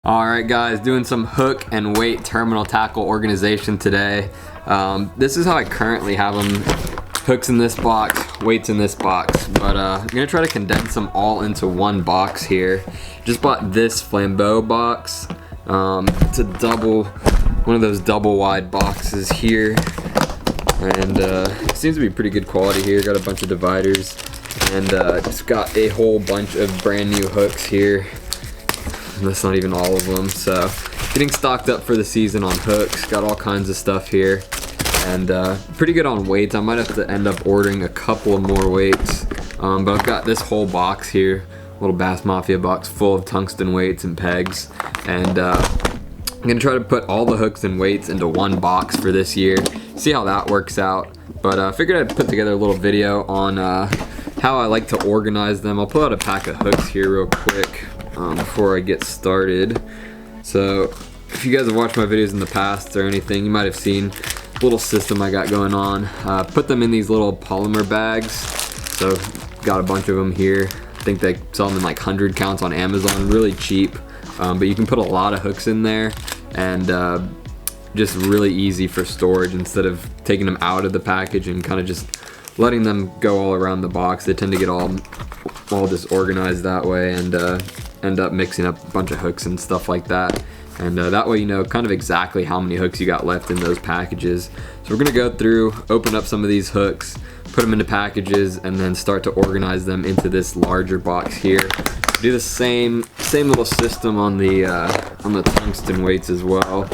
Alright guys, doing some hook and weight terminal tackle organization today. This is how I currently have them. Hooks in this box, weights in this box. But I'm going to try to condense them all into one box here. Just bought this Flambeau box. It's a one of those double wide boxes here. And it seems to be pretty good quality here. Got a bunch of dividers. And just got a whole bunch of brand new hooks here. That's not even all of them. So getting stocked up for the season on hooks. Got all kinds of stuff here, and pretty good on weights. I might have to end up ordering a couple of more weights, but I've got this whole box here, little Bass Mafia box full of tungsten weights and pegs, and I'm gonna try to put all the hooks and weights into one box for this year. See how that works out. But I figured I'd put together a little video on how I like to organize them. I'll pull out a pack of hooks here real quick before I get started. So if you guys have watched my videos in the past or anything, you might have seen a little system I got going on. Put them in these little polymer bags. So got a bunch of them here. I think they sell them in like 100 counts on Amazon, really cheap. But you can put a lot of hooks in there, and just really easy for storage instead of taking them out of the package and kind of just letting them go all around the box. They tend to get all disorganized that way, and end up mixing up a bunch of hooks and stuff like that. And that way you know kind of exactly how many hooks you got left in those packages. So we're gonna go through, open up some of these hooks, put them into packages, and then start to organize them into this larger box here. Do the same little system on the tungsten weights as well.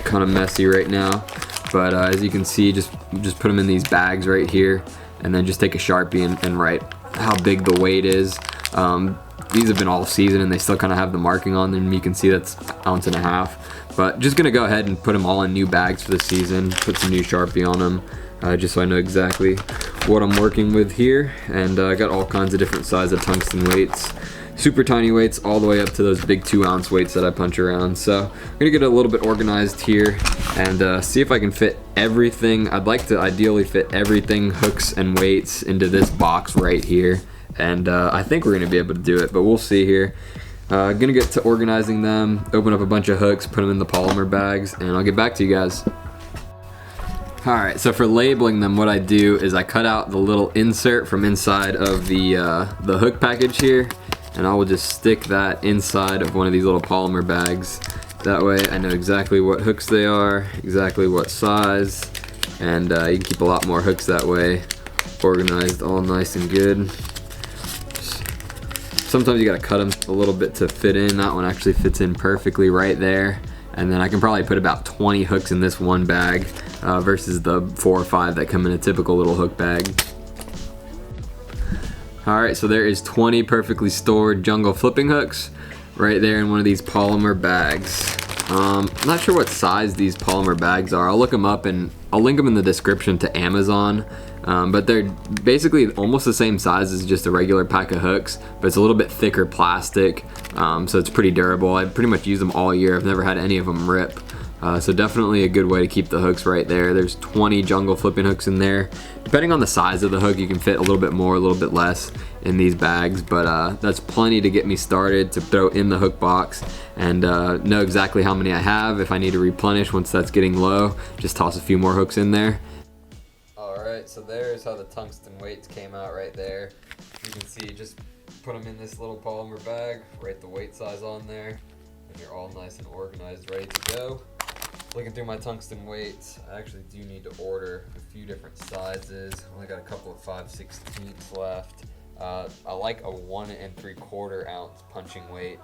Kind of messy right now, but as you can see, just put them in these bags right here, and then just take a Sharpie and write how big the weight is. These have been all season and they still kind of have the marking on them. You can see that's 1.5 ounces. But just gonna go ahead and put them all in new bags for the season. Put some new Sharpie on them, just so I know exactly what I'm working with here. And I got all kinds of different sizes of tungsten weights. Super tiny weights all the way up to those big 2-ounce weights that I punch around. So I'm gonna get a little bit organized here and see if I can fit everything. I'd like to ideally fit everything, hooks and weights, into this box right here. And I think we're gonna be able to do it, but we'll see here. Gonna get to organizing them, open up a bunch of hooks, put them in the polymer bags, and I'll get back to you guys. Alright, so for labeling them, what I do is I cut out the little insert from inside of the hook package here, and I will just stick that inside of one of these little polymer bags. That way I know exactly what hooks they are, exactly what size, and you can keep a lot more hooks that way, organized all nice and good. Sometimes you gotta cut them a little bit to fit in. That one actually fits in perfectly right there. And then I can probably put about 20 hooks in this one bag versus the 4 or 5 that come in a typical little hook bag. Alright, so there is 20 perfectly stored jungle flipping hooks right there in one of these polymer bags. I'm not sure what size these polymer bags are. I'll look them up and I'll link them in the description to Amazon. But they're basically almost the same size as just a regular pack of hooks, but it's a little bit thicker plastic, so it's pretty durable. I pretty much use them all year. I've never had any of them rip. So definitely a good way to keep the hooks right there. There's 20 jungle flipping hooks in there. Depending on the size of the hook, you can fit a little bit more, a little bit less in these bags, but that's plenty to get me started to throw in the hook box and know exactly how many I have. If I need to replenish once that's getting low, just toss a few more hooks in there. Alright, so there's how the tungsten weights came out right there. You can see, just put them in this little polymer bag, write the weight size on there, and you're all nice and organized, ready to go. Looking through my tungsten weights, I actually do need to order a few different sizes. Only got a couple of 5/16 left. I like a 1 3/4 ounce punching weight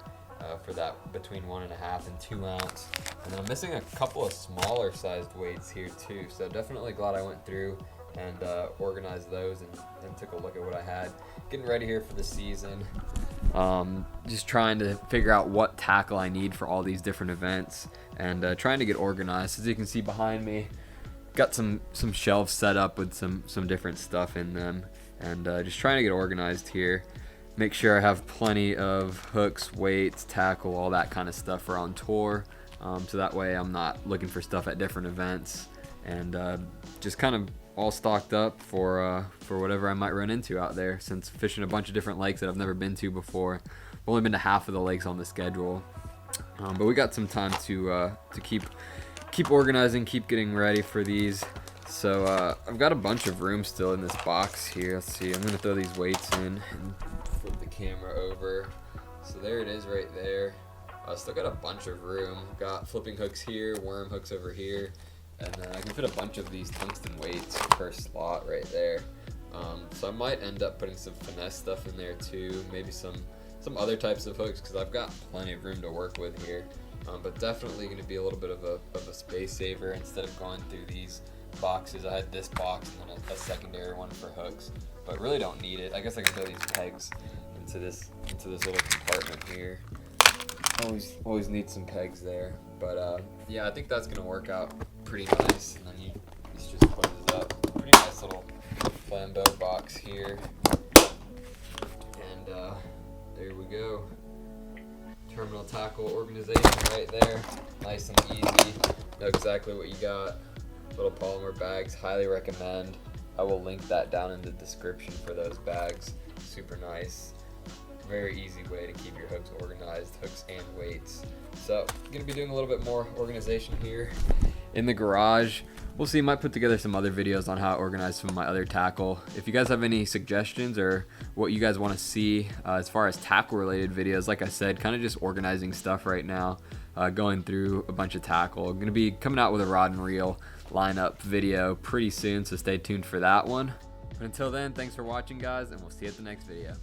for that between 1.5 and 2 ounce. And then I'm missing a couple of smaller sized weights here too. So definitely glad I went through and organized those and took a look at what I had. Getting ready here for the season. Just trying to figure out what tackle I need for all these different events, and trying to get organized. As you can see behind me, got some shelves set up with some different stuff in them, and just trying to get organized here. Make sure I have plenty of hooks, weights, tackle, all that kind of stuff for on tour, so that way I'm not looking for stuff at different events, and just kind of all stocked up for whatever I might run into out there, since fishing a bunch of different lakes that I've never been to before. I've only been to half of the lakes on the schedule. But we got some time to keep organizing, keep getting ready for these. So I've got a bunch of room still in this box here. Let's see, I'm gonna throw these weights in and flip the camera over. So there it is right there. I still got a bunch of room. Got flipping hooks here, worm hooks over here, and then I can fit a bunch of these tungsten weights per slot right there. So I might end up putting some finesse stuff in there too, maybe some other types of hooks, because I've got plenty of room to work with here. But definitely going to be a little bit of a space saver instead of going through these boxes. I had this box and then a secondary one for hooks, but really don't need it. I guess I can throw these pegs into this little compartment here. Always need some pegs there, but yeah, I think that's gonna work out pretty nice. And then this just closes up. Pretty nice little flambeau box here, and there we go. Terminal tackle organization right there, nice and easy. Know exactly what you got. Little polymer bags, highly recommend. I will link that down in the description for those bags. Super nice. Very easy way to keep your hooks organized, hooks and weights. So I'm gonna be doing a little bit more organization here in the garage. We'll see, might put together some other videos on how I organize some of my other tackle. If you guys have any suggestions or what you guys want to see as far as tackle related videos, like I said, kind of just organizing stuff right now, going through a bunch of tackle. I'm gonna be coming out with a rod and reel lineup video pretty soon, so stay tuned for that one. But until then, thanks for watching guys, and we'll see you at the next video.